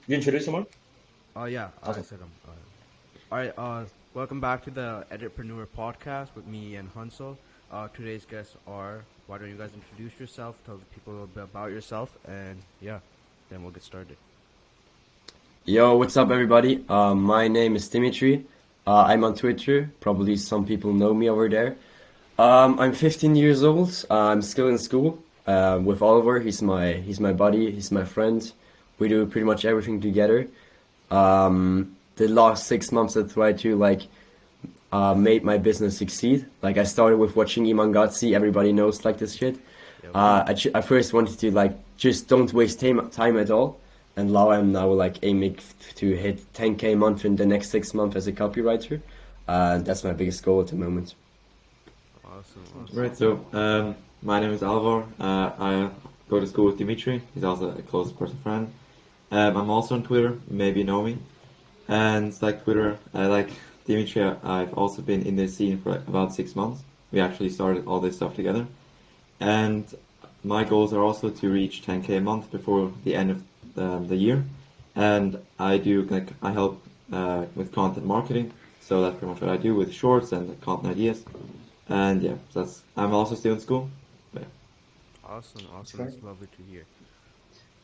You introduce someone? Yeah, I Awesome. said them. All right, welcome back to the Editpreneur podcast with me and Hansel. Today's guests are. Why don't you guys introduce yourself? Tell the people a little bit about yourself, and yeah, then we'll get started. Yo, what's up, everybody? My name is Dimitri. I'm on Twitter. Probably some people know me over there. I'm 15 years old. I'm still in school with Oliver. He's my buddy. He's my friend. We do pretty much everything together. The last 6 months I tried to make my business succeed. Like I started with watching Imangatsi. Everybody knows like this shit. Yep. I first wanted to just don't waste time at all. And now I'm aiming to hit 10K a month in the next 6 months as a copywriter. That's my biggest goal at the moment. Awesome, awesome. Right, so my name is Alvor. I go to school with Dimitri. He's also a close personal friend. I'm also on Twitter. Maybe you know me. And like Twitter, like Dimitri, I've also been in this scene for about 6 months. We actually started all this stuff together. And my goals are also to reach 10K a month before the end of the year. And I help with content marketing. So that's pretty much what I do with shorts and content ideas. And yeah, I'm also still in school. But, yeah. Awesome, awesome. Great. That's lovely to hear.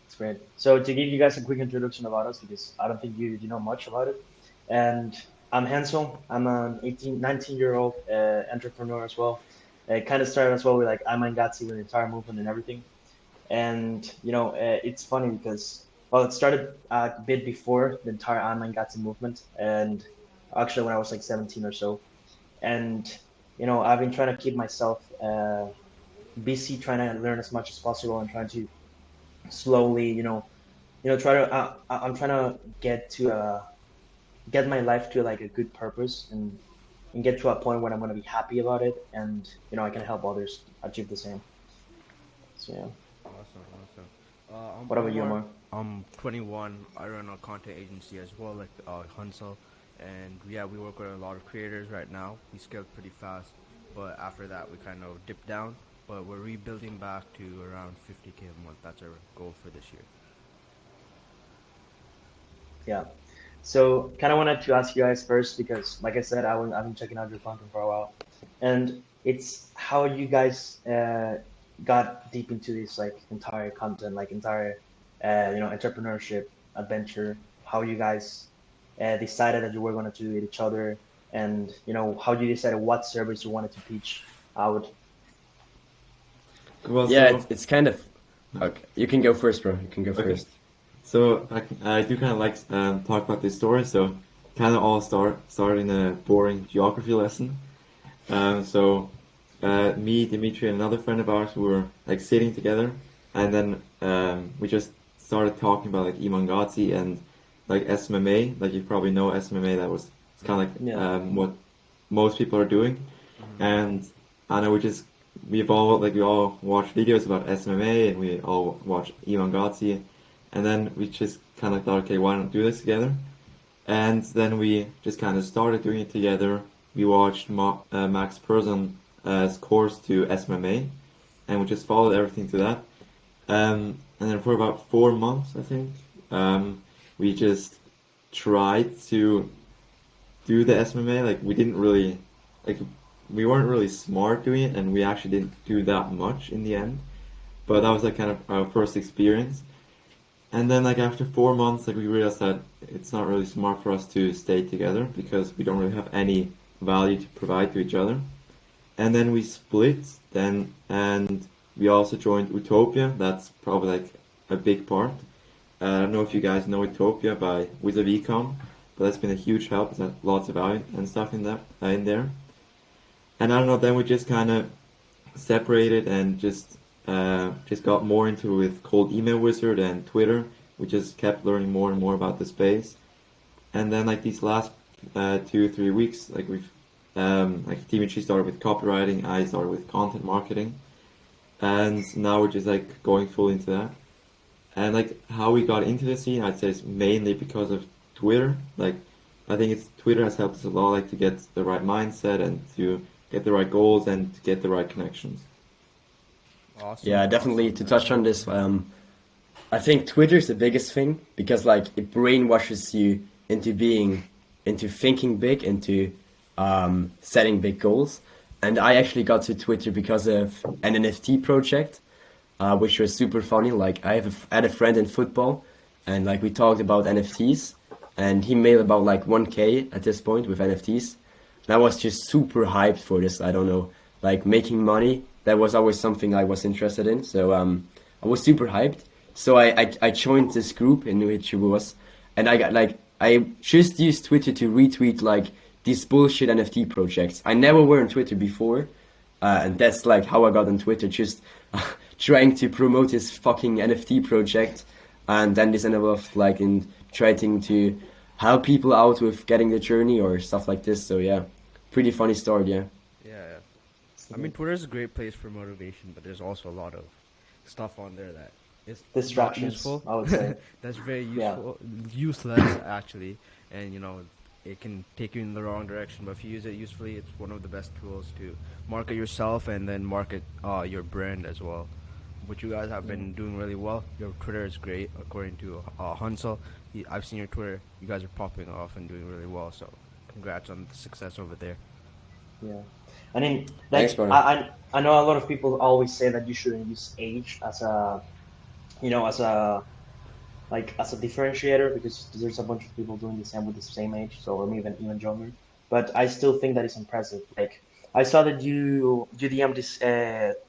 It's great. So to give you guys a quick introduction about us, because I don't think you know much about it. And I'm Hansel. I'm an 19-year-old entrepreneur as well. It kind of started as well with like Imangatsi with the entire movement and everything. And it's funny because it started a bit before the entire Imangatsi movement, and actually when I was like 17 or so. And I've been trying to keep myself busy, trying to learn as much as possible, and trying to slowly, try to. I'm trying to get my life to like a good purpose and get to a point where I'm going to be happy about it, and I can help others achieve the same. So yeah. Awesome, awesome. I'm What about you, Omar. Omar? I'm 21. I run a content agency as well, like Hansel. And yeah, we work with a lot of creators right now. We scaled pretty fast, but after that, we kind of dipped down. But we're rebuilding back to around 50K a month. That's our goal for this year. Yeah. So kind of wanted to ask you guys first because, like I said, I've been checking out your content for a while, and it's how you guys got deep into this like entire content, like entire entrepreneurship adventure. How you guys decided that you were going to do it each other, and how you decided what service you wanted to pitch out. Well, Yeah, so it's kind of okay. You can go first, bro. You can go okay. first. So I do kind of like talk about this story. So kind of all started in a boring geography lesson. Me, Dimitri, and another friend of ours were like sitting together, and then we just started talking about like Imangatsi and like SMMA. Like you probably know SMMA. That was kind of like Yeah. what most people are doing. And I know we all watch videos about SMMA and we all watch Imangatsi, and then we just kind of thought, okay, why not do this together? And then we just kind of started doing it together. We watched Max Persson course to SMMA, and we just followed everything to that. And then for about 4 months, I think, we just tried to do the SMMA. Like like we weren't really smart doing it, and we actually didn't do that much in the end. But that was like kind of our first experience. And then like after 4 months, like we realized that it's not really smart for us to stay together because we don't really have any value to provide to each other. And then we split then, and we also joined Utopia. That's probably like a big part. I don't know if you guys know Utopia by Wizard Econ, but that's been a huge help. There's lots of value and stuff in that in there. And I don't know. Then we just kind of separated and just got more into it with Cold Email Wizard and Twitter. We just kept learning more and more about the space. And then like these last 2 3 weeks, like we've like Dimitri started with copywriting, I started with content marketing, and now we're just like going full into that. And like how we got into the scene, I'd say it's mainly because of Twitter. Like I think it's Twitter has helped us a lot, like to get the right mindset and to get the right goals and to get the right connections. Awesome, Yeah, definitely. awesome. To touch on this, I think Twitter's the biggest thing because like it brainwashes you into into thinking big, into setting big goals. And I actually got to Twitter because of an NFT project, which was super funny. Like I had a friend in football, and like we talked about NFTs, and he made about like 1K at this point with NFTs. And I was just super hyped for this. I don't know, like making money. That was always something I was interested in. So I was super hyped. So I joined this group in which it was, and I got like I just used Twitter to retweet like these bullshit NFT projects. I never were on Twitter before, and that's like how I got on Twitter, just trying to promote this fucking NFT project, and then this ended up like in trying to help people out with getting the journey or stuff like this. So yeah, pretty funny story, yeah. Yeah. I mean, Twitter is a great place for motivation, but there's also a lot of stuff on there that is not Distractions, useful. I would say. That's very Yeah. useless actually, and it can take you in the wrong direction. But if you use it usefully, it's one of the best tools to market yourself and then market your brand as well. Which you guys have been doing really well. Your Twitter is great, according to Hansel. I've seen your Twitter. You guys are popping off and doing really well. So, congrats on the success over there. Yeah. I mean, Thanks, like brother. I know a lot of people always say that you shouldn't use age as a as a as a differentiator because there's a bunch of people doing the same with the same age, so or even younger. But I still think that is impressive. Like I saw that you DM'd this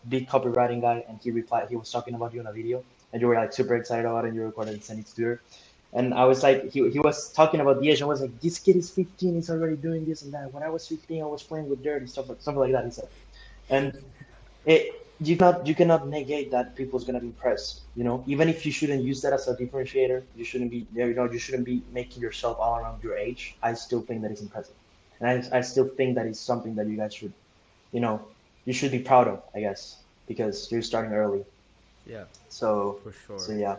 big copywriting guy, and he replied. He was talking about you in a video, and you were like super excited about it. And you recorded and sent it to Twitter. And I was like, he was talking about the age. I was like, this kid is 15. He's already doing this and that. When I was 15, I was playing with dirt and stuff like that. He said, and you cannot negate that people's gonna be impressed. Even if you shouldn't use that as a differentiator, you shouldn't be making yourself all around your age. I still think that is impressive, and I still think that is something that you guys should, you know, you should be proud of, I guess, because you're starting early. Yeah, So, for so sure. yeah.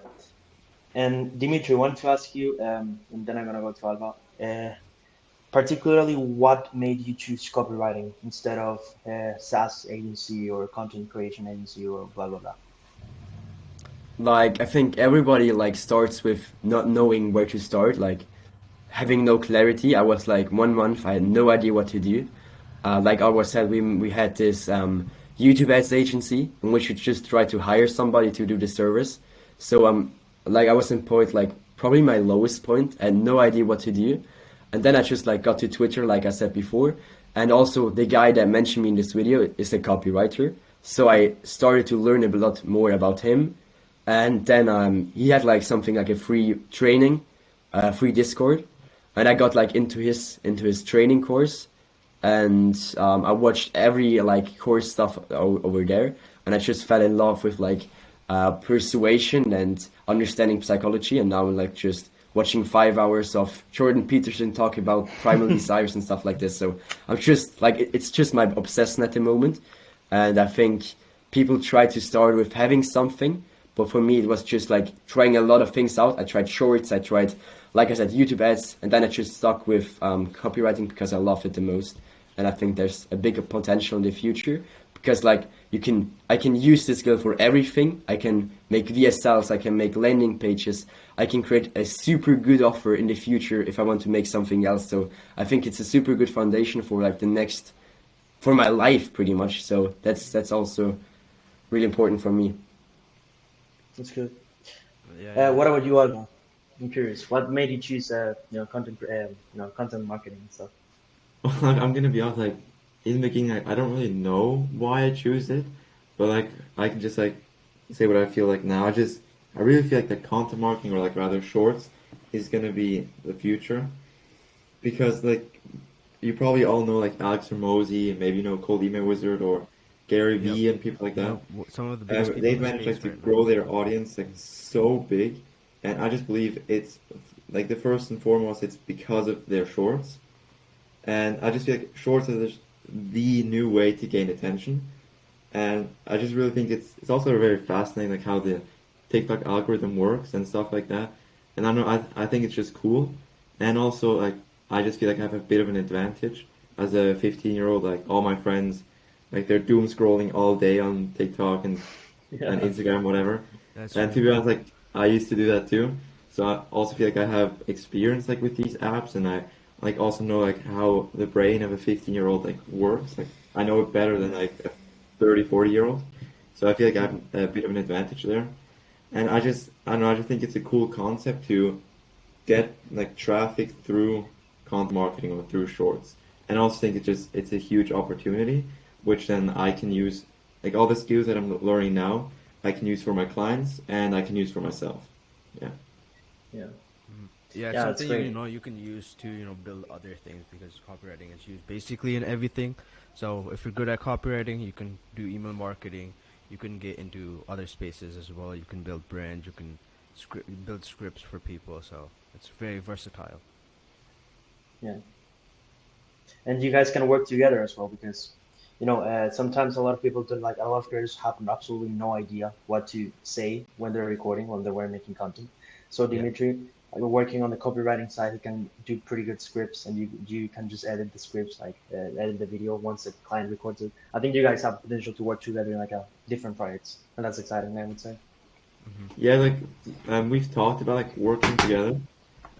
And Dimitri, I want to ask you, and then I'm gonna go to Alba. Particularly, what made you choose copywriting instead of SaaS agency or content creation agency or blah blah blah? Like I think everybody like starts with not knowing where to start, like having no clarity. I was like 1 month, I had no idea what to do. Like I was said, we had this YouTube ads agency in which we just try to hire somebody to do the service. So like I was in point like probably my lowest point. I had no idea what to do, and then I just like got to Twitter, like I said before, and also the guy that mentioned me in this video is a copywriter. So I started to learn a lot more about him, and then he had like something like a free training, free Discord, and I got like into his training course, and I watched every like course stuff over there, and I just fell in love with like persuasion and understanding psychology, and now I'm like just watching 5 hours of Jordan Peterson talk about primal desires and stuff like this. So I'm just like it's just my obsession at the moment, and I think people try to start with having something, but for me it was just like trying a lot of things out. I tried shorts, I tried, like I said, YouTube ads, and then I just stuck with copywriting because I love it the most, and I think there's a bigger potential in the future because like I can use this skill for everything. I can make VSLs, I can make landing pages, I can create a super good offer in the future if I want to make something else. So I think it's a super good foundation for like the next for my life pretty much. So that's also really important for me. That's good. Yeah, yeah. What about you, Alba? I'm curious. What made you choose content marketing and stuff? I'm gonna be honest, like in the beginning, I don't really know why I choose it, but like I can just like say what I feel like now. I really feel like the content marketing or like rather shorts is gonna be the future because like you probably all know like Alex Hormozy and maybe you know Cold Email Wizard or Gary Yep. Vee and people like that. Yep. Some of the biggest people They've in the managed space like to right now. grow their audience like so big, and I just believe it's like the first and foremost it's because of their shorts, and I just feel like shorts are the new way to gain attention, and I just really think it's also very fascinating like how the TikTok algorithm works and stuff like that, and I know I think it's just cool, and also like I just feel like I have a bit of an advantage as a 15-year-old. Like all my friends, like they're doom scrolling all day on TikTok and Yeah. Instagram, whatever. That's And to true. be honest, like I used to do that too. So I also feel like I have experience like with these apps, and I like also know like how the brain of a 15-year-old like works. Like I know it better than like a 30, 40-year-old. So I feel like I have a bit of an advantage there. And I don't know, I just think it's a cool concept to get like traffic through content marketing or through shorts. And I also think it's a huge opportunity, which then I can use like all the skills that I'm learning now, I can use for my clients and I can use for myself. Yeah. Yeah. Yeah, it's Yeah, it's something great. you know you can use to build other things because copywriting is used basically in everything. So if you're good at copywriting, you can do email marketing. You can get into other spaces as well. You can build brands. You can build scripts for people. So it's very versatile. Yeah. And you guys can work together as well because sometimes a lot of people don't like a lot of creators have absolutely no idea what to say when they're recording when they're making content. So Yeah. Dimitri, working on the copywriting side, he can do pretty good scripts, and you can just edit the scripts, like edit the video once the client records it. I think you guys have potential to work together in like a different projects, and that's exciting, I would say. Yeah, like we've talked about like working together,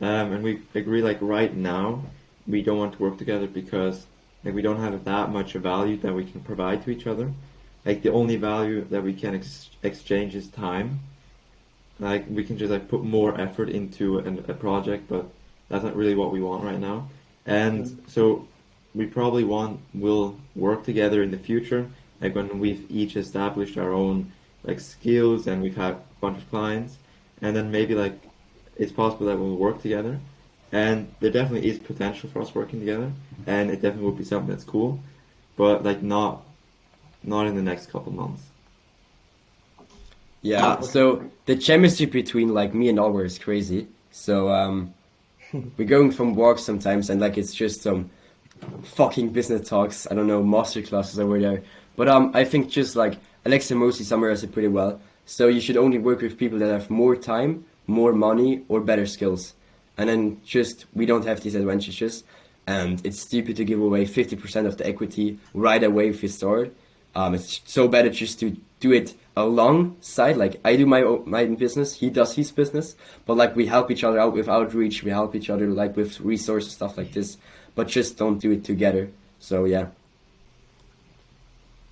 and we agree like right now we don't want to work together because like we don't have that much value that we can provide to each other. Like the only value that we can exchange is time. Like we can just like put more effort into a project, but that's not really what we want right now. And so we probably will work together in the future, like when we've each established our own like skills and we've had a bunch of clients, and then maybe like it's possible that we'll work together. And there definitely is potential for us working together, and it definitely would be something that's cool, but like not in the next couple months. Yeah, Okay. so the chemistry between like me and Oliver is crazy. So we're going from walks sometimes and like it's just some fucking business talks. I don't know, master classes over there. But I think just like Alexa mostly summarized it pretty well. So you should only work with people that have more time, more money, or better skills. And then just we don't have these advantages, and it's stupid to give away 50% of the equity right away if you start. It's so better just to do it alongside. Like I do my business, he does his business, but like we help each other out with outreach, we help each other like with resources, stuff like this. But just don't do it together. So yeah.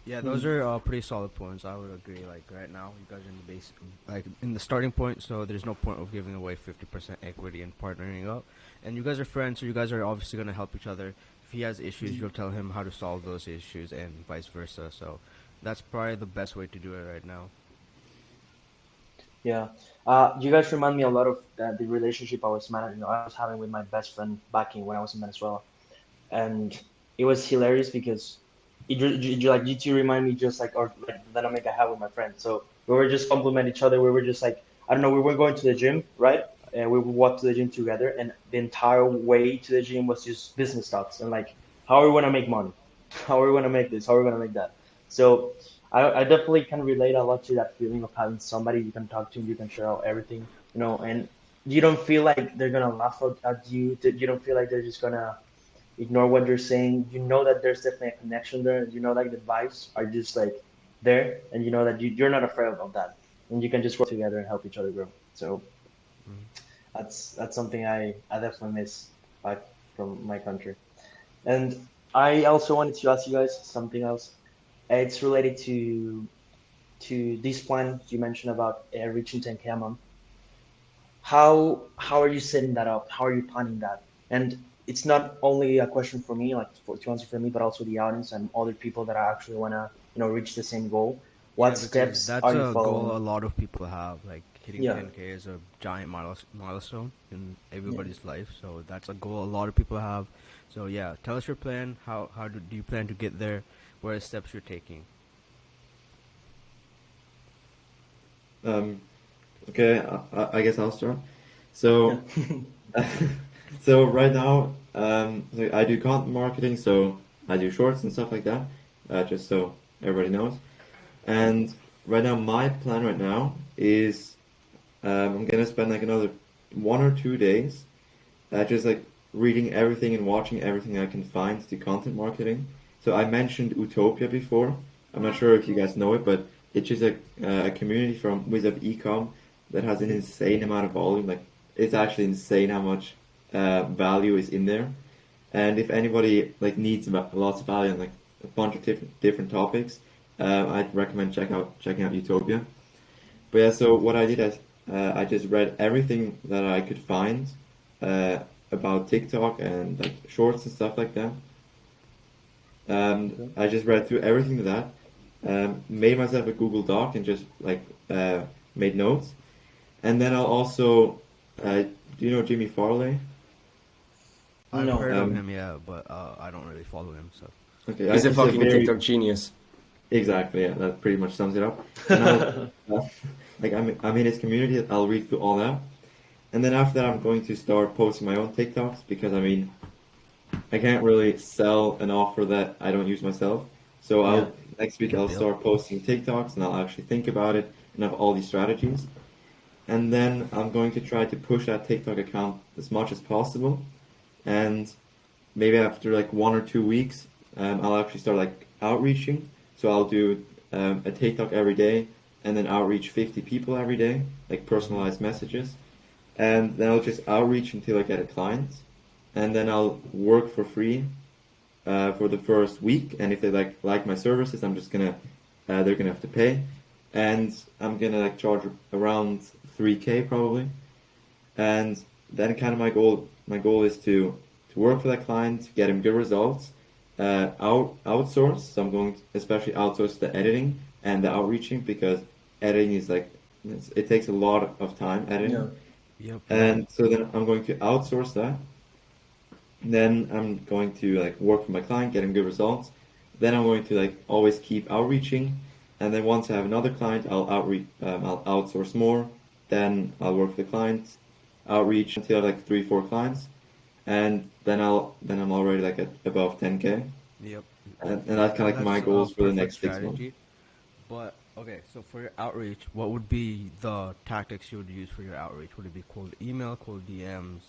Yeah, those Hmm. are pretty solid points. I would agree. Like right now, you guys are in the base, like in the starting point, so there's no point of giving away 50% equity and partnering up. And you guys are friends, so you guys are obviously gonna help each other. If he has issues, you'll tell him how to solve those issues, and vice versa. So that's probably the best way to do it right now. Yeah. You guys remind me a lot of the relationship I was managing, I was having with my best friend back in when I was in Venezuela. And it was hilarious because like you two remind me just like or like the dynamic I have with my friend. So we were just compliment each other. We were just like I don't know. We were going to the gym, right? And we would walk to the gym together, and the entire way to the gym was just business talks and like how are we gonna make money, how are we gonna make this, how are we gonna make that. So I definitely can relate a lot to that feeling of having somebody you can talk to, you can share out everything, and you don't feel like they're gonna laugh at you. You don't feel like they're just gonna ignore what you're saying. You know that there's definitely a connection there. You know like the vibes are just like there, and you know that you're not afraid of that, and you can just work together and help each other grow. So that's something I definitely miss back from my country. And I also wanted to ask you guys something else. It's related to this plan you mentioned about reaching 10K a month. How are you setting that up? How are you planning that? And it's not only a question for me, like to answer for me, but also the audience and other people that actually wanna, reach the same goal. Yeah, What because steps that's are you a goal following? a lot of people have. Like hitting Yeah, 10K is a giant milestone in yeah. everybody's life. So that's a goal a lot of people have. So yeah, tell us your plan. How do you plan to get there? What are the steps you're taking? Um, okay, I guess I'll start. Yeah. So, so right now, so I do content marketing, so I do shorts and stuff like that, just so everybody knows. And right now, my plan right now is I'm gonna spend like another 1 or 2 days just like reading everything and watching everything I can find to content marketing. So I mentioned Utopia before. I'm not sure if you guys know it, but it's just a community from Wiz of Ecom that has an insane amount of volume. Like it's actually insane how much value is in there. And if anybody like needs lots of value on like a bunch of different topics, I'd recommend checking out Utopia. But yeah, so what I did is I just read everything that I could find about TikTok and like shorts and stuff like that. I just read through everything to that, made myself a Google Doc and just like made notes. And then I'll also, do you know Jimmy Farley? I've No. heard of him, yeah, but I don't really follow him, so. Okay, He's a fucking very, TikTok genius. exactly, yeah, that pretty much sums it up. And like I'm in his community, I'll read through all that. And then after that, I'm going to start posting my own TikToks because I mean, I can't really sell an offer that I don't use myself. So Yeah. next week Good I'll deal. start posting TikToks and I'll actually think about it and have all these strategies. And then I'm going to try to push that TikTok account as much as possible. And maybe after like 1 or 2 weeks, I'll actually start like outreaching. So I'll do a TikTok every day and then outreach 50 people every day, like personalized messages. And then I'll just outreach until I get a client. And then I'll work for free for the first week. And if they like my services, I'm just gonna they're gonna have to pay. And I'm gonna like charge around 3K probably. And then kind of my goal is to work for that client, get him good results, outsource. So I'm going to especially outsource the editing and the outreaching because editing is like it takes a lot of time editing. Yeah. Yep. And so then I'm going to outsource that. Then I'm going to like work for my client, getting good results. Then I'm going to like always keep outreaching. And then once I have another client, I'll outsource more. Then I'll work for the client, outreach until I have like 3-4 clients. And then I'm already like at above 10K. Yep. And that's kind of like my That's a goals for the perfect next 6 months. strategy. But okay, so for your outreach, what would be the tactics you would use for your outreach? Would it be cold email, cold DMs?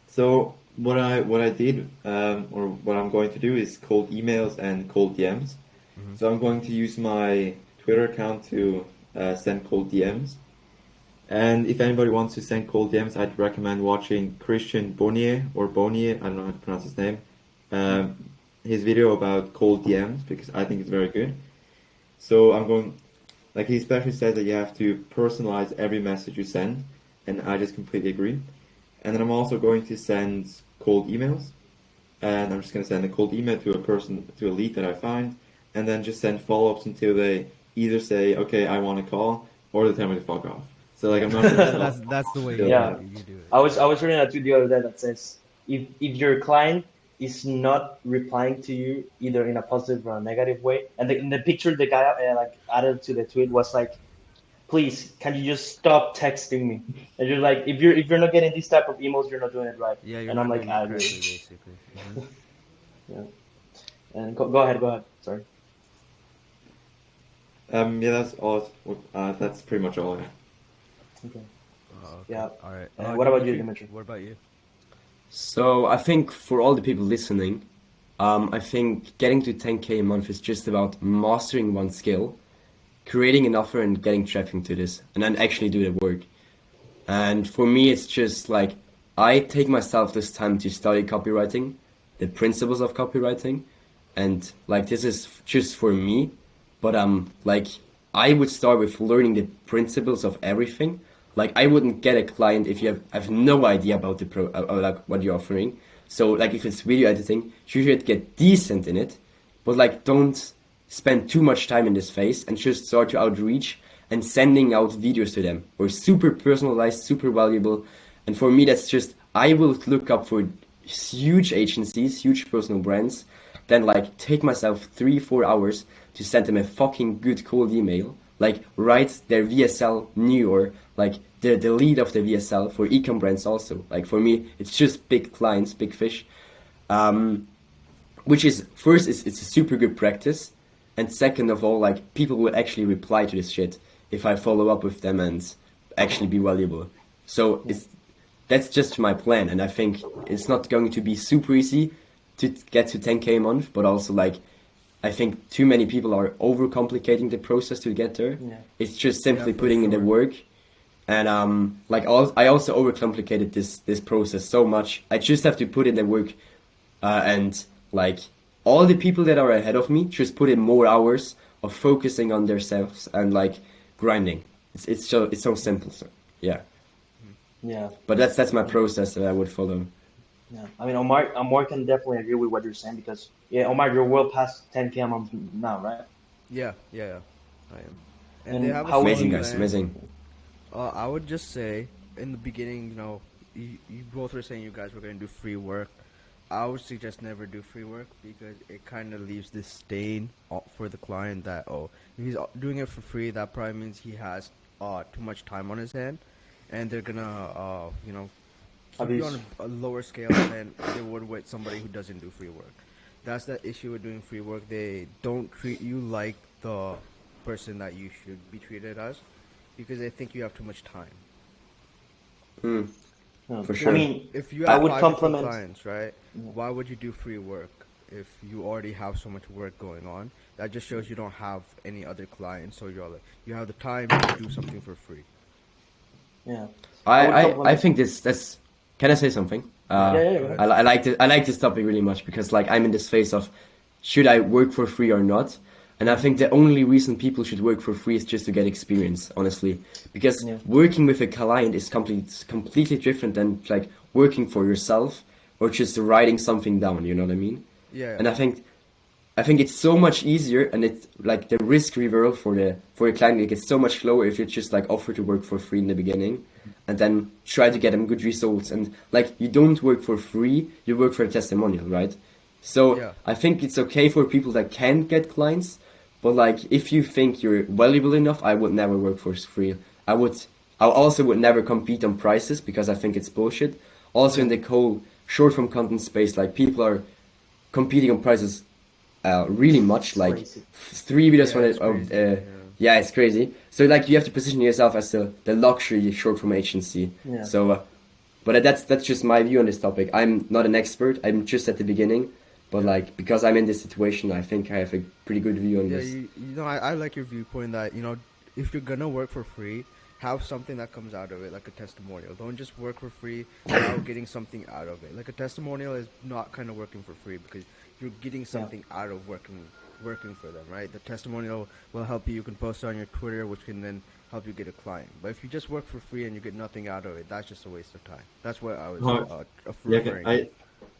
So what I did, or what I'm going to do is cold emails and cold DMs. Mhm. So I'm going to use my Twitter account to send cold DMs. And if anybody wants to send cold DMs, I'd recommend watching Christian Bonnier or Bonnier, I don't know how to pronounce his name, his video about cold DMs because I think it's very good. So I'm going, like he especially says that you have to personalize every message you send, and I just completely agree. And then I'm also going to send cold emails, and I'm just going to send a cold email to a person, to a lead that I find, and then just send follow-ups until they either say, okay, I want to call, or they tell me to fuck off. So like I'm not going to stop. That's the way Yeah. you do it. I was reading a tweet the other day that says if your client is not replying to you either in a positive or a negative way, and in the picture the guy like added to the tweet was like, please, can you just stop texting me? And you're like, if you're not getting these type of emails, you're not doing it right. Yeah, you're And not I'm like, doing I it agree. correctly, basically. Mhm. Yeah. And go ahead. Sorry. Yeah, that's all. That's pretty much all. Yeah. Okay. Okay. Yeah. All right. What about you, Dimitri? What about you? So I think for all the people listening, I think getting to 10K a month is just about mastering one skill, creating an offer and getting traffic to this, and then actually do the work. And for me, it's just like I take myself this time to study copywriting, the principles of copywriting, and like this is just for me, but like I would start with learning the principles of everything. Like I wouldn't get a client if you have no idea about the like what you're offering. So like if it's video editing, you should get decent in it, but like don't spend too much time in this phase and just start to outreach and sending out videos to them or super personalized, super valuable. And for me, that's just I will look up for huge agencies, huge personal brands, then like take myself 3-4 hours to send them a fucking good cold email, like write their VSL new or like the lead of the VSL for ecom brands also. Like for me, it's just big clients, big fish, which is first it's a super good practice, and second of all, like people will actually reply to this shit if I follow up with them and actually be valuable. So that's just my plan, and I think it's not going to be super easy to get to 10K a month, but also like I think too many people are overcomplicating the process to get there. Yeah. It's just simply for putting in the sure. work, And like I also overcomplicated this process so much. I just have to put in the work, and like all the people that are ahead of me just put in more hours of focusing on themselves and like grinding. It's so simple. So yeah, Yeah. but that's my process that I would follow. Yeah, I mean, Omar can definitely agree with what you're saying because, yeah, Omar, you're well past 10K a month now, right? Yeah, I am. And they And have a how would solid Amazing you, guys, plan. amazing. I would just say in the beginning, you both were saying you guys were going to do free work. I would suggest never do free work because it kind of leaves this stain for the client that, oh, if he's doing it for free, that probably means he has too much time on his hand, and they're gonna keep you abuse? on a lower scale than they would with somebody who doesn't do free work. That's the issue with doing free work. They don't treat you like the person that you should be treated as because they think you have too much time. Mm, for I sure. mean, If you I have would five different compliment. clients, right? Why would you do free work if you already have so much work going on? That just shows you don't have any other clients, so you have the time to do something for free. Yeah, I would I compliment. think this. Can I say something? Yeah, Yeah, yeah, go yeah. ahead. I like this topic really much because like I'm in this phase of should I work for free or not? And I think the only reason people should work for free is just to get experience, honestly. Because Yeah, working with a client is completely different than like working for yourself or just writing something down, you know what I mean? Yeah, And I think it's so much easier and it's like the risk reward for the client like, it's so much lower if you just like offer to work for free in the beginning and then try to get them good results and like you don't work for free, you work for a testimonial, right? So yeah, I think it's okay for people that can get clients, but like if you think you're valuable enough, I would never work for free. I also would never compete on prices because I think it's bullshit. Also in yeah, the whole short form content space, like people are competing on prices really much. it's Like crazy. 3 videos yeah. from It's it. crazy. Yeah, it's crazy. So like you have to position yourself as the luxury short form agency. Yeah, So, but that's just my view on this topic. I'm not an expert. I'm just at the beginning. But Yeah. like because I'm in this situation, I think I have a pretty good view on Yeah, this. I like your viewpoint that, if you're gonna work for free, have something that comes out of it, like a testimonial. Don't just work for free without getting something out of it. Like a testimonial is not kind of working for free because you're getting yeah, something out of working for them, right? The testimonial will help you. You can post it on your Twitter, which can then help you get a client. But if you just work for free and you get nothing out of it, that's just a waste of time. That's what I was No, yeah, referring to.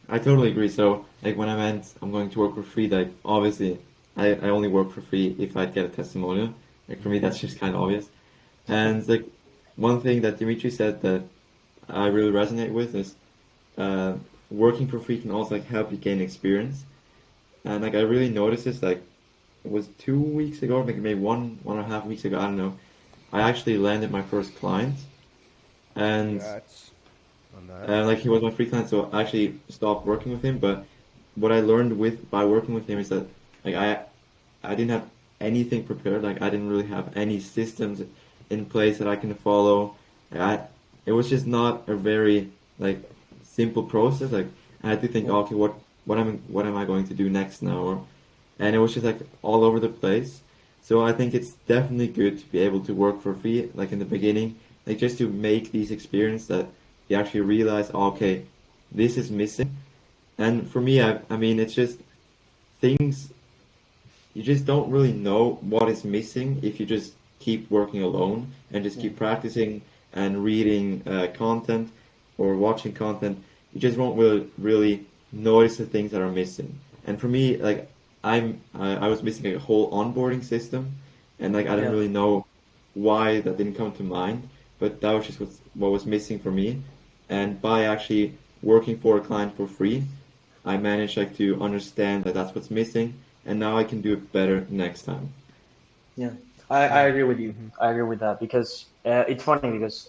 I totally agree. So, like, when I meant I'm going to work for free, like, obviously, I only work for free if I get a testimonial. Like, for me, that's just kind of obvious. And, like, one thing that Dimitri said that I really resonate with is uh, working for free can also, like, help you gain experience. And, like, I really noticed this, like, it was 2 weeks ago, like, maybe 1.5 weeks ago, I don't know. I actually landed my first client. And Congrats on that. like he was my free client, so I actually stopped working with him. But what I learned by working with him is that like I didn't have anything prepared. Like I didn't really have any systems in place that I can follow. I It was just not a very like simple process. Like I had to think, yeah, okay, what am I going to do next now? And it was just like all over the place. So I think it's definitely good to be able to work for free, like in the beginning, like just to make these experience that you actually realize, oh, okay, this is missing. And for me, I mean, it's just things you just don't really know what is missing if you just keep working alone and just yeah, keep practicing and reading content or watching content. You just won't really notice the things that are missing. And for me, like I was missing a whole onboarding system, and like I didn't yeah, really know why that didn't come to mind, but that was just what was missing for me. And by actually working for a client for free, I managed like to understand that that's what's missing, and now I can do it better next time. yeah. I Yeah. agree with you. Hmm. I agree with that because it's funny because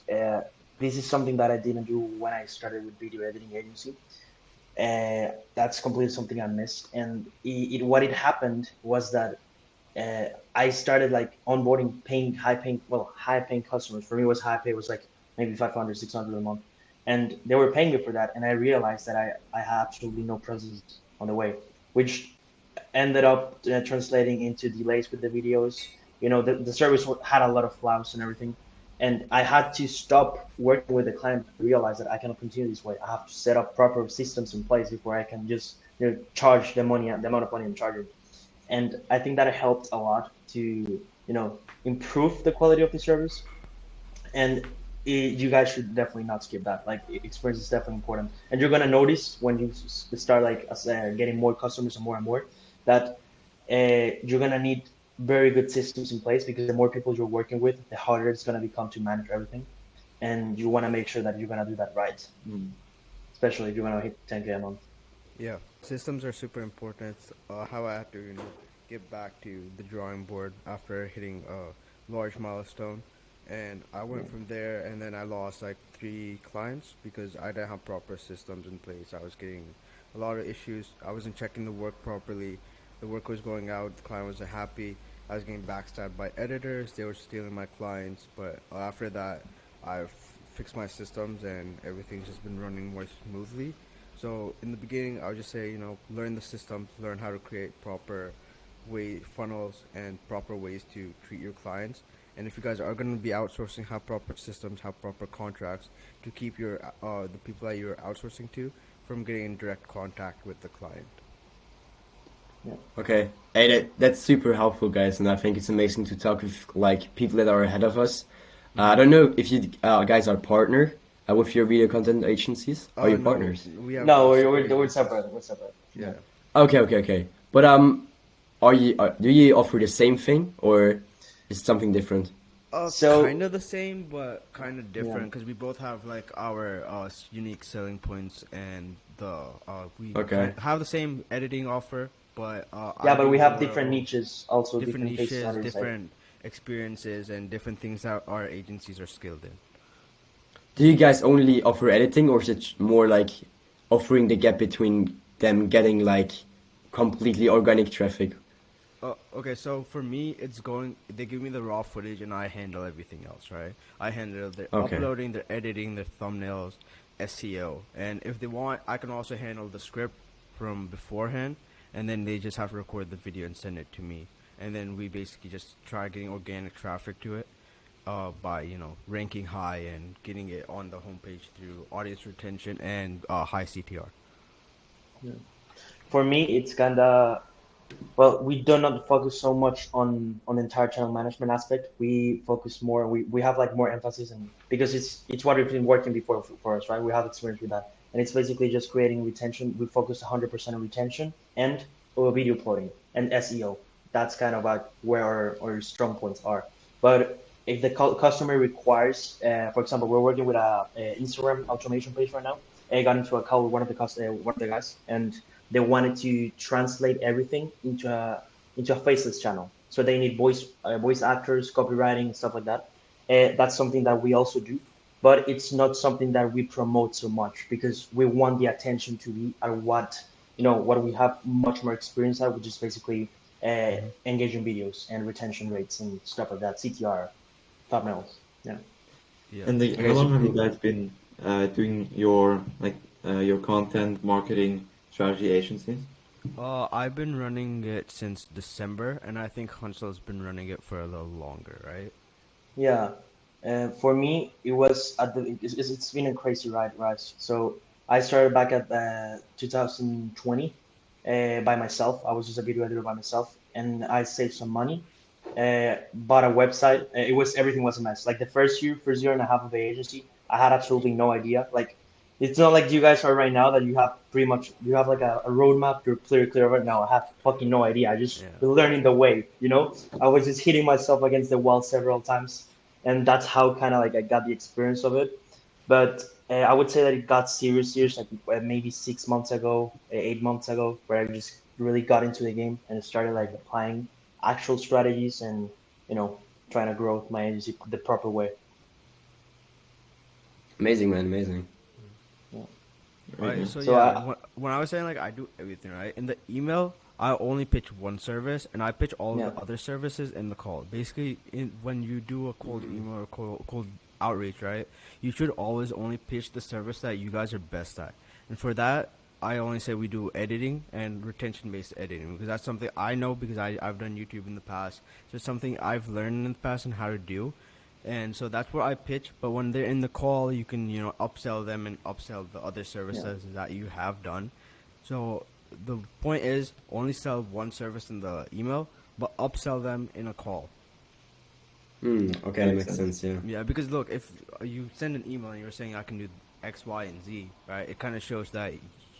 this is something that I didn't do when I started with video editing agency. That's completely something I missed. And what it happened was that I started like onboarding high paying customers. For me, it was high pay was like maybe 500, 600 a month, and they were paying me for that. And I realized that I had absolutely no presence on the way, which ended up translating into delays with the videos. The service had a lot of flaws and everything, And I had to stop working with the client to realize that I cannot continue this way. I have to set up proper systems in place before I can just charge the money, the amount of money I'm charging. And I think that helped a lot to improve the quality of the service. And you guys should definitely not skip that. Like experience is definitely important, and you're gonna notice when you start like getting more customers and more that you're gonna need very good systems in place, because the more people you're working with, the harder it's gonna become to manage everything, and you want to make sure that you're gonna do that right, especially if you're gonna hit 10K a month. Yeah, systems are super important. It's, how I had to, get back to the drawing board after hitting a large milestone, and I went from there, and then I lost like 3 clients because I didn't have proper systems in place. I was getting a lot of issues. I wasn't checking the work properly. The work was going out. The client wasn't happy. I was getting backstabbed by editors. They were stealing my clients. But after that, I've fixed my systems, and everything's just been running more smoothly. So in the beginning, I would just say, learn the systems, learn how to create proper funnels and proper ways to treat your clients. And if you guys are going to be outsourcing, have proper systems, have proper contracts to keep your the people that you're outsourcing to from getting in direct contact with the client. Yeah. Okay, hey, that's super helpful, guys, and I think it's amazing to talk with like people that are ahead of us. I don't know if you guys are partner with your video content agencies. Are you No, partners? we have No, separate we're agencies. separate. We're separate. Yeah. Okay. But do you offer the same thing or is it something different? So Kind of the same, but kind of yeah, different because we both have like our unique selling points, and we Okay. have the same editing offer, but yeah, I but do we have more different of niches, also different different faces niches, on our side. different experiences, and different things that our agencies are skilled in. Do you guys only offer editing or is it more like offering the gap between them getting like completely organic traffic? Okay, so for me, they give me the raw footage and I handle everything else, right? I handle their Okay. uploading, their editing, their thumbnails, SEO. And if they want, I can also handle the script from beforehand, and then they just have to record the video and send it to me. And then we basically just try getting organic traffic to it by, ranking high and getting it on the homepage through audience retention and high CTR. For me, it's kinda, well, we do not focus so much on the entire channel management aspect. We focus more. We have like more emphasis, and because it's what we've been working before for us, right? We have experience with that, and it's basically just creating retention. We focus 100% on retention and video uploading and SEO. That's kind of like where our strong points are. But if the customer requires, for example, we're working with a Instagram automation page right now. I got into a call with one of the guys, and they wanted to translate everything into a faceless channel. So they need voice actors, copywriting, stuff like that. That's something that we also do, but it's not something that we promote so much because we want the attention to be at what we have much more experience at, which is basically engaging videos and retention rates and stuff like that, CTR, thumbnails. Yeah. Yeah. And Okay, how long have you super. guys been doing your content marketing strategy agencies? I've been running it since December, and I think Hansel's been running it for a little longer, right? Yeah, for me, it was it's been a crazy ride, right? So I started back at 2020 by myself. I was just a video editor by myself, and I saved some money. Bought a website. Everything was a mess. Like the first year and a half of the agency, I had absolutely no idea. Like it's not like you guys are right now that you have like a roadmap. You're clear right now. I have fucking no idea. I just Yeah. learning the way. I was just hitting myself against the wall several times, and that's how kind of like I got the experience of it. But I would say that it got serious like maybe 6 months ago, 8 months ago, where I just really got into the game and started like applying actual strategies and trying to grow my agency the proper way. Amazing, man, amazing. Yeah. Right. So So yeah, when I was saying like I do everything right in the email, I only pitch one service and I pitch all of Yeah. the other services in the call. Basically, when you do a cold email or cold outreach, right, you should always only pitch the service that you guys are best at. And for that, I only say we do editing and retention-based editing because that's something I know because I've done YouTube in the past. So it's something I've learned in the past and how to do. And so that's where I pitch. But when they're in the call, you can, upsell them and upsell the other Yeah. services that you have done. So the point is only sell one service in the email, but upsell them in a call. Okay, that Makes makes sense. sense. Yeah. Yeah, because look, if you send an email and you're saying I can do X, Y, and Z, right? It kind of shows that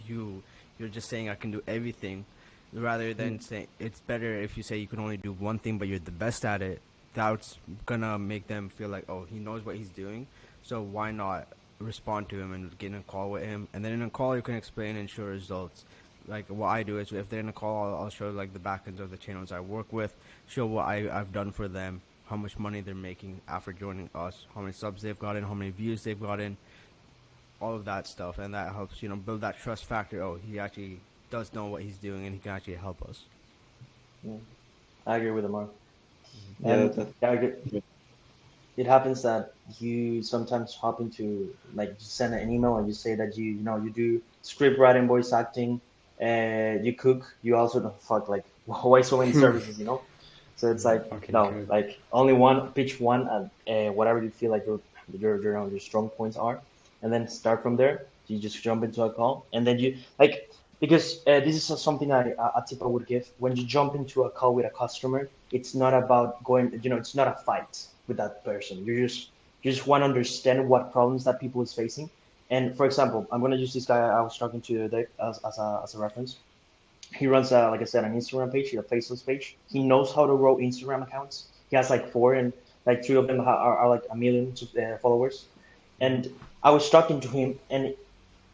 you're just saying I can do everything, rather than saying it's better if you say you can only do one thing but you're the best at it. That's gonna make them feel like, oh, he knows what he's doing, so why not respond to him and get in a call with him? And then in a call you can explain and show results. Like what I do is if they're in a call, I'll show like the backends of the channels I work with, show what I've done for them, how much money they're making after joining us, how many subs they've gotten, how many views they've gotten, all of that stuff, and that helps build that trust factor. Oh, he actually does know what he's doing, and he can actually help us. Yeah. I agree with Amar. Yeah, And yeah, it happens that you sometimes hop into like you send an email and you say that you do script writing, voice acting, you cook. You also don't fuck like why so many services. So it's like Fucking no, cook. like only one, pitch one, and whatever you feel like your strong points are, and then start from there. You just jump into a call, and then you like because this is something a tip I would give when you jump into a call with a customer. It's not about going, it's not a fight with that person. You just want to understand what problems that people is facing. And for example, I'm gonna use this guy I was talking to today as a reference. He runs, like I said, an Instagram page, a faceless page. He knows how to grow Instagram accounts. He has like four, and like three of them are like a million followers. And I was talking to him, and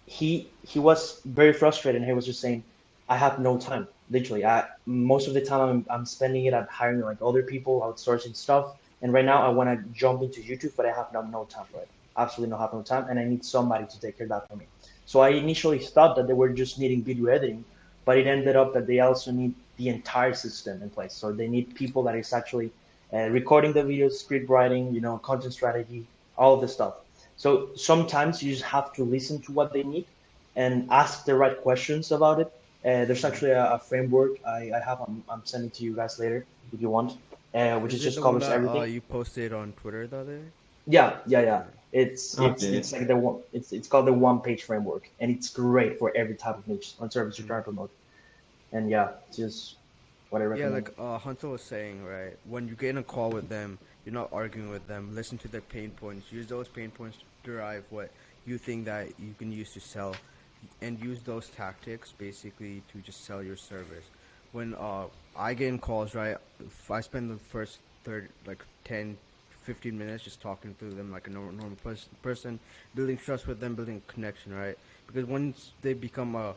he was very frustrated. He was just saying, "I have no time. Literally, most of the time I'm spending it at hiring like other people, outsourcing stuff. And right now I want to jump into YouTube, but I have no time for it. Absolutely no have no time, and I need somebody to take care of that for me." So I initially thought that they were just needing video editing, but it ended up that they also need the entire system in place. So they need people that is actually recording the videos, script writing, content strategy, all of this stuff. So sometimes you just have to listen to what they need and ask the right questions about it. There's actually a framework I have. I'm sending to you guys later if you want, which is Is it just the one covers that everything. you posted on Twitter the other day? Yeah, yeah, yeah. It's it's Okay. it's like the one. It's called the one page framework, and it's great for every type of niche on service you're trying to promote. And yeah, it's just what I Yeah, recommend. like Hunter was saying, right? When you get in a call with them, you're not arguing with them. Listen to their pain points. Use those pain points to derive what you think that you can use to sell, and use those tactics basically to just sell your service. When I get in calls, right? If I spend the first third, like 10, 15 minutes just talking to them like a normal person, building trust with them, building connection, right? Because once they become a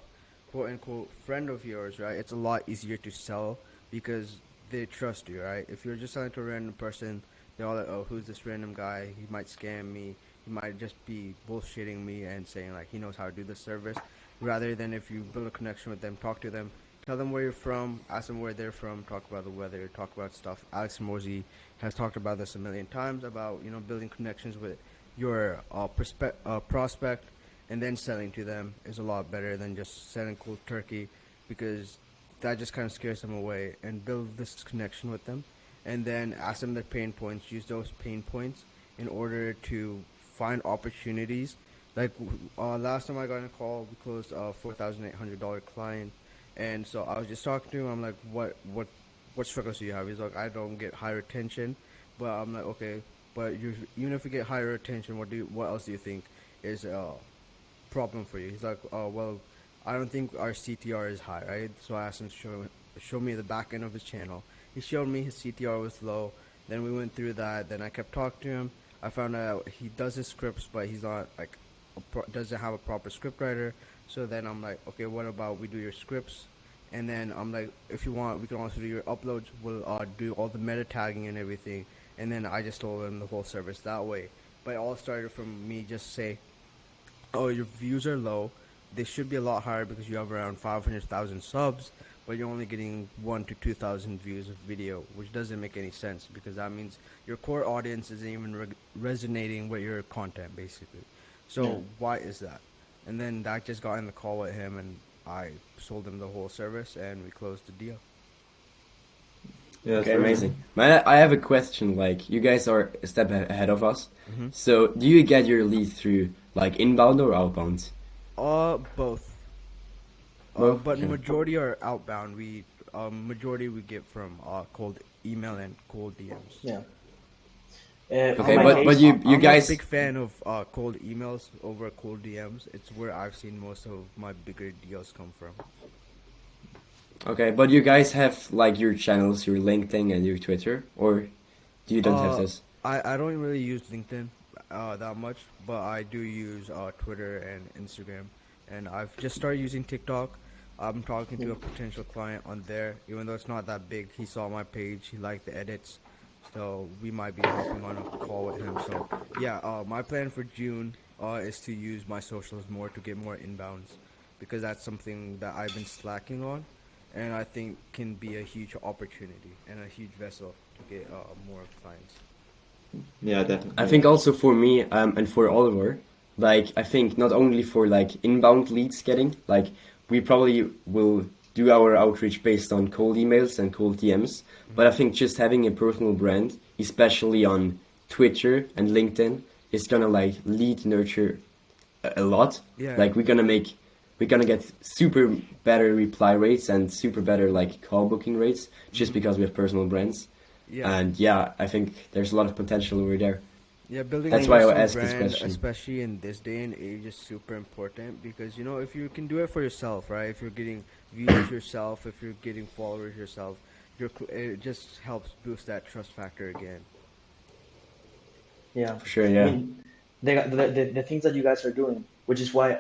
quote unquote friend of yours, right, it's a lot easier to sell because they trust you, right? If you're just selling to a random person, they're all like, oh, who's this random guy? He might scam me. He might just be bullshitting me and saying like he knows how to do the service. Rather than if you build a connection with them, talk to them, tell them where you're from, ask them where they're from, talk about the weather, talk about stuff. Alex Morsey has talked about this a million times about building connections with your prospect, and then selling to them is a lot better than just selling cold turkey, because that just kind of scares them away. And build this connection with them, and then ask them their pain points. Use those pain points in order to find opportunities. Like last time I got in a call, we closed a $4,800 client, and so I was just talking to him. I'm like, what struggles do you have? He's like, I don't get high retention, but I'm like, okay, but even if you get higher retention, what else do you think is problem for you? He's like, oh well, I don't think our CTR is high, right? So I asked him to show me the back end of his channel. He showed me his CTR was low. Then we went through that. Then I kept talking to him. I found out he does his scripts, but he's not like doesn't have a proper script writer. So then I'm like, okay, what about we do your scripts? And then I'm like, if you want, we can also do your uploads. We'll do all the meta tagging and everything. And then I just told him the whole service that way. But it all started from me just say, oh, your views are low. They should be a lot higher because you have around 500,000 subs, but you're only getting 1 to 2,000 views of video, which doesn't make any sense because that means your core audience isn't even resonating with your content, basically. So Yeah. why is that? And then I just got in the call with him, and I sold him the whole service, and we closed the deal. Yeah, that's Okay, very amazing. Man, I have a question. Like, you guys are a step ahead of us. Hmm. So, do you get your lead through like inbound or outbound? Both. Both. But Okay. majority are outbound. Majority we get from cold email and cold DMs. Yeah. On Okay, my I'm a, but case, you I'm a guys. big fan of cold emails over cold DMs. It's where I've seen most of my bigger deals come from. Okay, but you guys have like your channels, your LinkedIn and your Twitter, or you don't have Uh, this? I don't really use LinkedIn that much, but I do use Twitter and Instagram, and I've just started using TikTok. I'm talking to a potential client on there, even though it's not that big. He saw my page, he liked the edits, so we might be hopping on a call with him. So yeah, my plan for June is to use my socials more to get more inbounds, because that's something that I've been slacking on, and I think can be a huge opportunity and a huge vessel to get more clients. Yeah, I definitely. think also for me and for Oliver, like I think not only for like inbound leads getting, like we probably will do our outreach based on cold emails and cold DMs, but I think just having a personal brand, especially on Twitter and LinkedIn, is gonna like lead nurture a lot. Yeah. Like we're gonna get super better reply rates and super better like call booking rates just because we have personal brands. Yeah. And yeah, I think there's a lot of potential over there. Yeah, building a That's why I personal asked this brand, question. especially in this day and age, is super important because if you can do it for yourself, right? If you're getting views yourself, if you're getting followers yourself, it just helps boost that trust factor again. yeah. For sure, I yeah. mean, the things that you guys are doing, which is why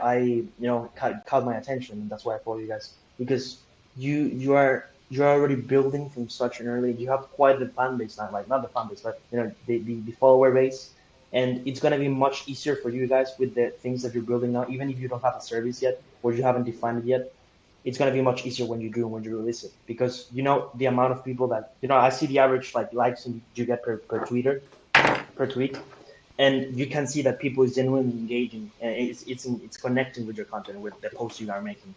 caught my attention, and that's why I follow you guys because you're already building from such an early. You have quite the fan base now, like not the fan base, but the follower base, and it's gonna be much easier for you guys with the things that you're building now, even if you don't have a service yet or you haven't defined it yet. It's gonna be much easier when you do when you release it because the amount of people that I see the average like likes you get per tweet, and you can see that people is genuinely engaging and it's connecting with your content with the posts you are making,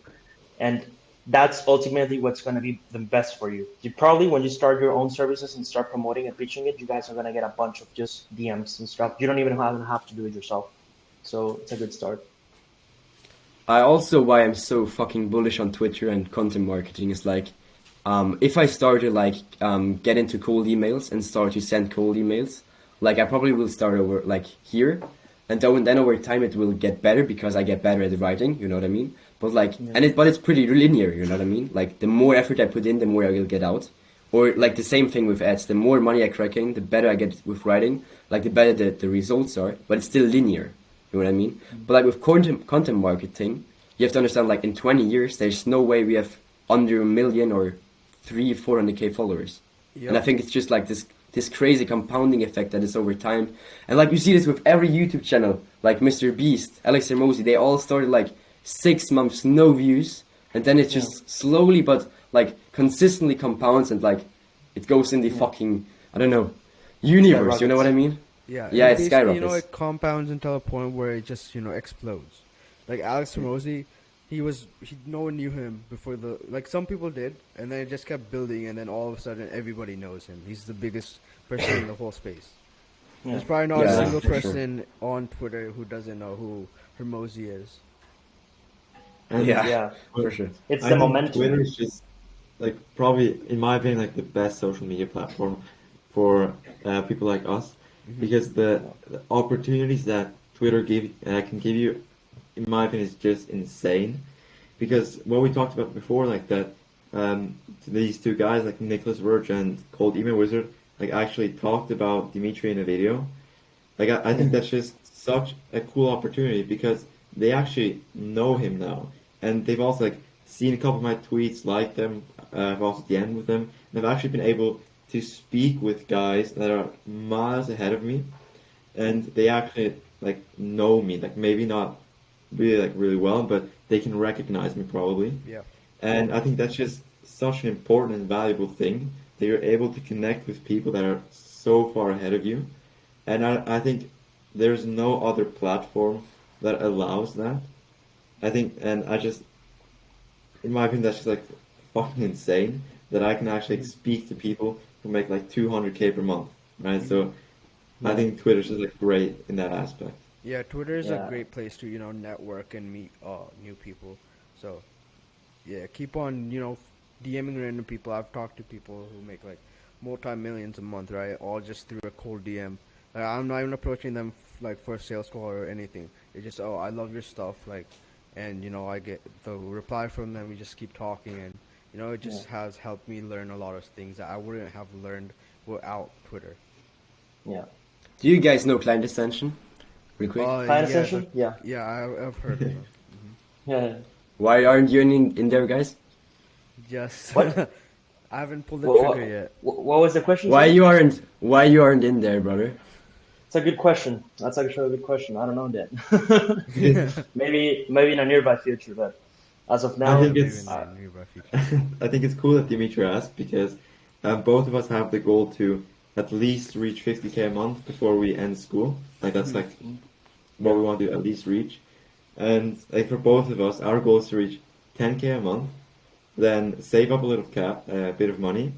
and that's ultimately what's going to be the best for you. You probably when you start your own services and start promoting and pitching it, you guys are going to get a bunch of just DMs and stuff. You don't even have to do it yourself, so it's a good start. I also why I'm so fucking bullish on Twitter and content marketing is like, if I start to like get into cold emails and start to send cold emails, like I probably will start over like here, and then over time it will get better because I get better at writing. You know what I mean? But like, Yeah. but it's pretty linear. You know what I mean? Like the more effort I put in, the more I will get out. Or like the same thing with ads. The more money I crack in, the better I get with writing. Like the better the results are. But it's still linear. You know what I mean? But like with content marketing, you have to understand like in 20 years, there's no way we have under a million or 400K followers. And I Yep. think it's just like this crazy compounding effect that is over time. And like you see this with every YouTube channel, like Mr. Beast, Alex Hermosi, they all started like 6 months, no views, and then it Yeah. just slowly but like consistently compounds and like it goes in the Yeah. fucking I don't know universe. You know what I Skyrockets. mean? Yeah, Yeah, and it basically, skyrockets. it compounds until a point where it just, explodes. Like Alex Hormozy, no one knew him before like some people did, and then it just kept building, and then all of a sudden everybody knows him. He's the biggest person in the whole space. Yeah. There's probably not a Yeah, single for sure. person on Twitter who doesn't know who Hormozy is. And Yeah, Yeah. for sure. It's I the think momentum. Twitter is just like probably, in my opinion, like the best social media platform for people like us because the opportunities that Twitter can give you, in my opinion, is just insane. Because what we talked about before, like that, these two guys, like Nicholas Verge and Cold Email Wizard, like actually talked about Dimitri in a video. Like I think that's just such a cool opportunity because they actually know him now, and they've also like seen a couple of my tweets, liked them. I've also DM'd with them, and I've actually been able to speak with guys that are miles ahead of me, and they actually like know me, like maybe not really well, but they can recognize me probably. Yeah. And I think that's just such an important and valuable thing that you're able to connect with people that are so far ahead of you. And I think there's no other platform that allows that. I think, and I just, in my opinion, that's just like fucking insane that I can actually speak to people who make like 200K per month, right? So I think Twitter's just like great in that aspect. Yeah, Twitter is a Yeah. great place to network and meet new people. So yeah, keep on DMing random people. I've talked to people who make like multi-millions a month, right? All just through a cold DM. Like, I'm not even approaching them like for a sales call or anything. It's just, oh, I love your stuff, like, and I get the reply from them. We just keep talking, and it Yeah. just has helped me learn a lot of things that I wouldn't have learned without Twitter. Yeah. Do you guys know Client Ascension? Real quick. Client Yeah, Ascension? Yeah. yeah, I've heard of them. Yeah. Why aren't you in there, guys? Just What? I haven't pulled the What, trigger yet. what was the question? Why sorry? you aren't in there, brother? It's a good question. That's actually a good question. I don't know that. Maybe in a nearby future, but as of I now, think Maybe it's in the nearby future. I think it's cool that Dimitri asked because both of us have the goal to at least reach 50K a month before we end school. Like that's like what we want to at least reach. And like for both of us, our goal is to reach 10K a month, then save up a little a bit of money,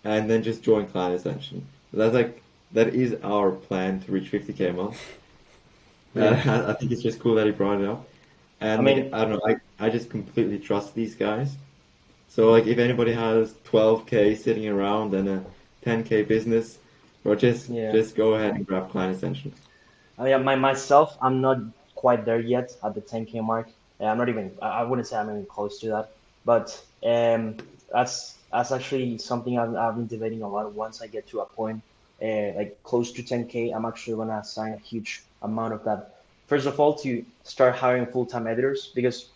and then just join Client Ascension. So that is our plan to reach 50K a month. I think it's just cool that he brought it up. And I mean, I don't know, I just completely trust these guys. So like if anybody has 12K sitting around and a 10K business, or just yeah. go ahead and grab Client Ascension. I mean, myself, I'm not quite there yet at the 10K mark. I'm not even. I wouldn't say I'm even close to that. But that's actually something I've been debating a lot. Once I get to a point like close to 10K, I'm actually gonna assign a huge amount of that. First of all, to start hiring full-time editors, because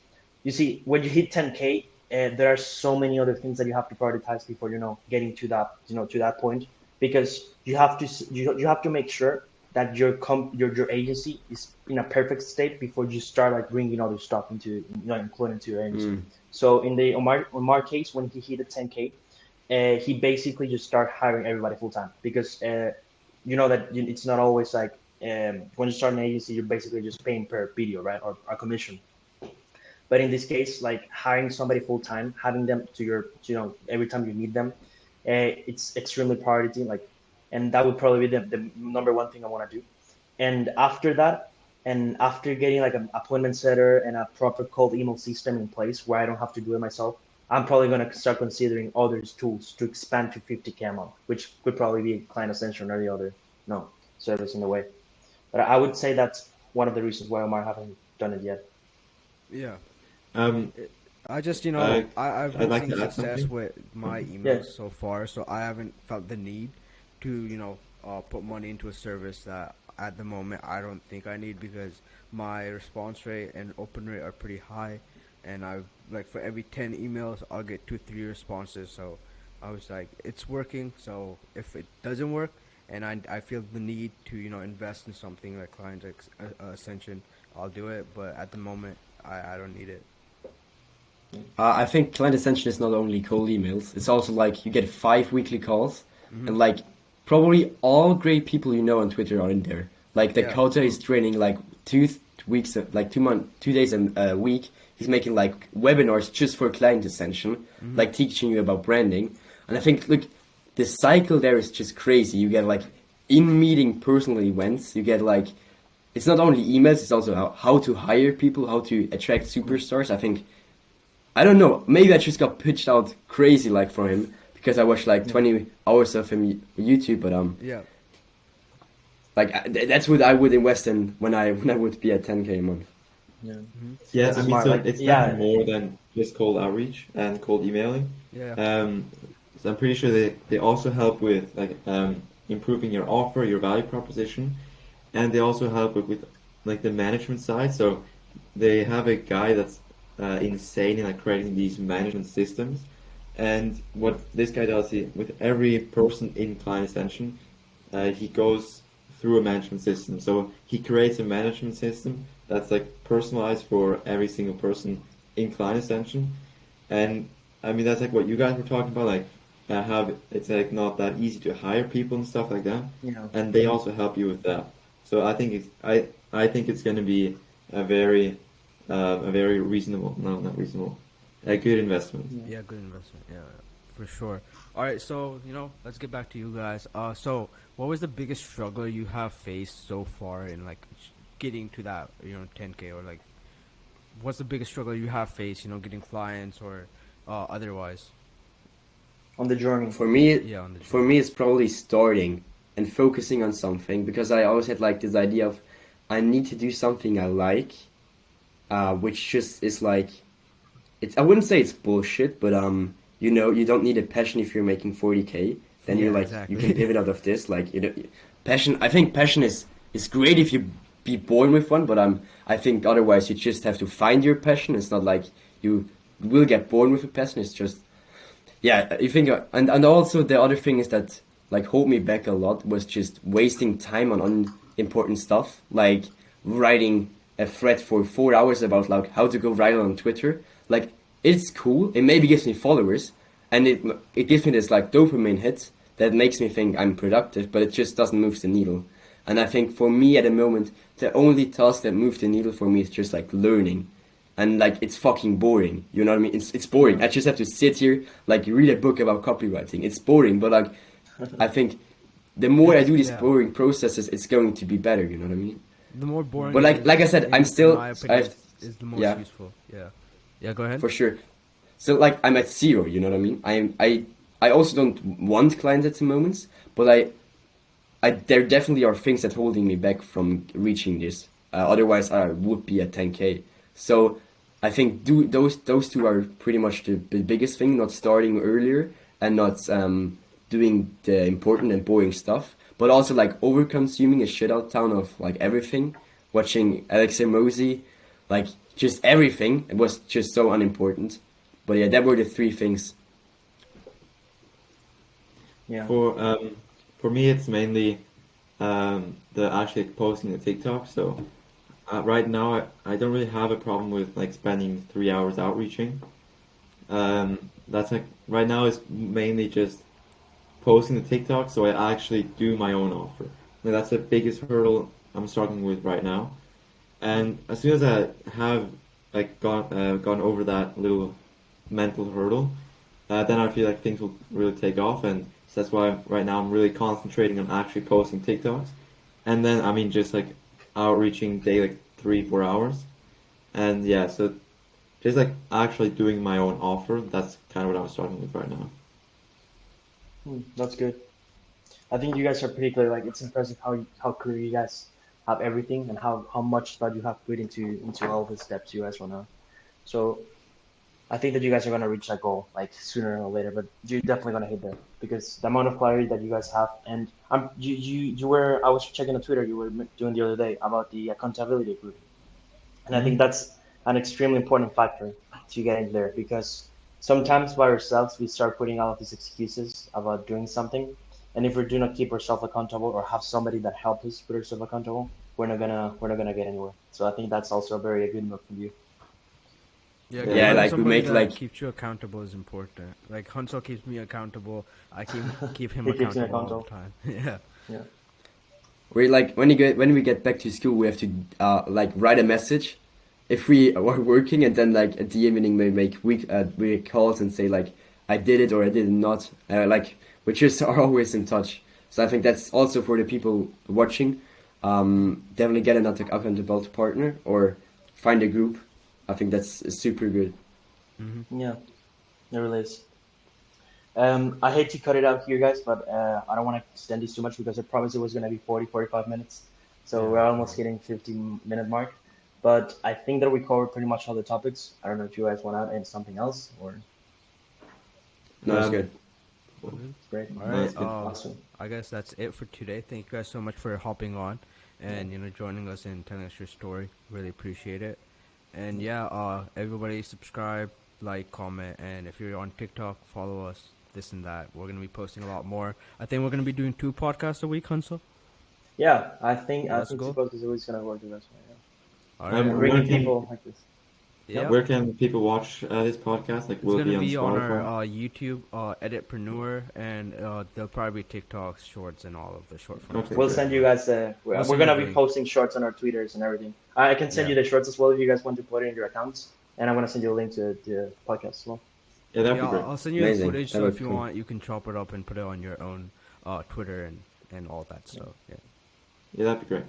you see, when you hit 10K, there are so many other things that you have to prioritize before getting to that to that point, because you have to make sure that your agency is in a perfect state before you start like bringing other stuff into including into your agency. So in the Omar case, when he hit the 10K, he basically just start hiring everybody full time, because you know that it's not always like when you start an agency, you're basically just paying per video, right, or a commission. But in this case, like hiring somebody full time, having them to your, every time you need them, it's extremely priority. Like, and that would probably be the number one thing I want to do. And after that, and after getting like an appointment setter and a proper cold email system in place where I don't have to do it myself, I'm probably going to start considering other tools to expand to 50K a month, which could probably be Client Ascension or the other service in the way. But I would say that's one of the reasons why Omar haven't done it yet. Yeah. Um, I just, I- I've I'd been like seeing to add success something. with my emails Yeah. so far, so I haven't felt the need to, put money into a service that at the moment I don't think I need, because my response rate and open rate are pretty high, and I like for every 10 emails I'll get 2-3 responses. So I was like, it's working. So if it doesn't work, and I feel the need to invest in something like Ascension, I'll do it. But at the moment, I don't need it. I think Client Ascension is not only cold emails, it's also like you get 5 weekly calls, and like probably all great people you know on Twitter are in there. Like Dakota is training like 2 weeks, like 2 days a week. He's making like webinars just for Client Ascension, like teaching you about branding. And I think, look, the cycle there is just crazy. You get like in-meeting personal events. You get like, it's not only emails, it's also how to hire people, how to attract superstars. I think, I don't know, maybe I just got pitched out crazy like for him, because I watched like 20 hours of him on YouTube, but Yeah. like that's what I would invest in when I would be at 10K a month. Yeah. Yeah, That's I mean, smart, so like, it's yeah. definitely more than just cold outreach and cold emailing. Yeah. So I'm pretty sure they also help with like improving your offer, your value proposition, and they also help with like the management side. So they have a guy that's insane in like creating these management systems. And what this guy does, with every person in Client Ascension, he goes through a management system. So he creates a management system that's like personalized for every single person in Client Ascension. And I mean, that's like what you guys were talking about, like how it's like not that easy to hire people and stuff like that. Yeah. And they also help you with that. So I think I think it's going to be a very reasonable, no, not reasonable, a good investment. Yeah, good investment. Yeah. For sure. All right, so let's get back to you guys. So what was the biggest struggle you have faced so far in like getting to that 10K, or like what's the biggest struggle you have faced? Getting clients or otherwise. On the journey. For me, Yeah, on the for me, it's probably starting and focusing on something because I always had like this idea of I need to do something I like, which just is like it's. I wouldn't say it's bullshit, but you don't need a passion if you're making 40K. Then Yeah, you're like exactly. you can pivot out of this. Like passion. I think passion is great if you be born with one, but I think otherwise you just have to find your passion. It's not like you will get born with a passion. It's just yeah, you think, and also the other thing is that like hold me back a lot was just wasting time on unimportant stuff, like writing a thread for 4 hours about like how to go viral on Twitter. Like it's cool, it maybe gives me followers, and it gives me this like dopamine hit that makes me think I'm productive, but it just doesn't move the needle. And I think for me at the moment, the only task that moves the needle for me is just like learning and like it's fucking boring. You know what I mean? It's boring. I just have to sit here like read a book about copywriting. It's boring, but like I think the more I do these Yeah. boring processes, it's going to be better. You know what I mean? The more boring. But like I said, I'm still in my opinion, I've is the most yeah. useful. Yeah. Yeah. Go ahead. for sure. So like I'm at zero. You know what I mean? I also don't want clients at the moment, but I there definitely are things that holding me back from reaching this. Otherwise, I would be at 10K. So I think those two are pretty much the biggest thing. Not starting earlier and not doing the important and boring stuff, but also like over consuming a shit out ton of like everything. Watching Alex Mosey, like just everything. It was just so unimportant. But yeah, that were the three things. Yeah. For me, it's mainly the actually posting the TikTok. So right now, I don't really have a problem with like spending 3 hours outreaching. That's like right now is mainly just posting the TikTok, so I actually do my own offer. Like, that's the biggest hurdle I'm struggling with right now. And as soon as I have like gone over that little mental hurdle, then I feel like things will really take off, and so that's why right now I'm really concentrating on actually posting TikToks, and then I mean just like outreaching daily, like 3-4 hours, and yeah, so just like actually doing my own offer. That's kind of what I'm struggling with right now. That's good. I think you guys are pretty clear. Like it's impressive how clear you guys have everything and how much thought you have put into all the steps you guys want to. So I think that you guys are gonna reach that goal like sooner or later, but you're definitely gonna hit there because the amount of clarity that you guys have, and you were I was checking on Twitter you were doing the other day about the accountability group, and I think that's an extremely important factor to getting there because sometimes by ourselves we start putting all of these excuses about doing something, and if we do not keep ourselves accountable or have somebody that helps us put ourselves accountable, we're not gonna get anywhere. So I think that's also a very good move from you. Yeah, Yeah, having like we somebody make that like keeps you accountable is important. Like Hansel keeps me accountable. I keep him He keeps me accountable all the time. Yeah. Yeah. we like when we get back to school, we have to like write a message if we are working, and then like at the evening we make week calls and say like I did it or I did not. Like we just are always in touch. So I think that's also for the people watching. Definitely get an accountable partner or find a group. I think that's super good. Yeah, it really is. I hate to cut it out here, guys, but I don't want to extend this too much because I promised it was going to be 45 minutes. So we're almost hitting 15-minute mark. But I think that we covered pretty much all the topics. I don't know if you guys want to add something else or No, it's Um, good. it's great. All No, right. it's good. Awesome. I guess that's it for today. Thank you guys so much for hopping on and joining us and telling us your story. Really appreciate it. And yeah, everybody subscribe, like, comment, and if you're on TikTok, follow us. This and that. We're gonna be posting a lot more. I think we're gonna be doing 2 podcasts a week, Hansel. Yeah, I think That's Super cool. Bowl is always going to work the best way. All Um, right. Yeah. where Bringing can- people like this. Yeah. Where can people watch this podcast? Like, It's will it gonna be be on on Spotify? our YouTube, Editpreneur, and there'll probably be TikToks, shorts, and all of the short form. Okay. We'll send you guys. We're send going to you be the link. posting shorts on our Twitters and everything. I can send Yeah. you the shorts as well if you guys want to put it in your accounts. And I'm going to send you a link to the podcast as well. Yeah, that'd Yeah, be great. I'll send you the Amazing. footage, That so would if be you cool. want, you can chop it up and put it on your own Twitter and all that stuff. Yeah. Yeah, that'd be great.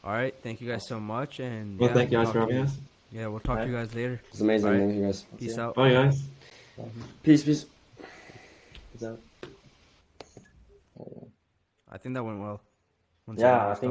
All right. Thank you guys so much, and Well, yeah, thank you we'll guys for talk to having you. us. Yeah, we'll talk to you guys later. It's amazing. All right. Thank you guys. Peace Yeah. out. Bye, guys. Peace, peace. Is that? I think that went well. One Yeah, second, I just think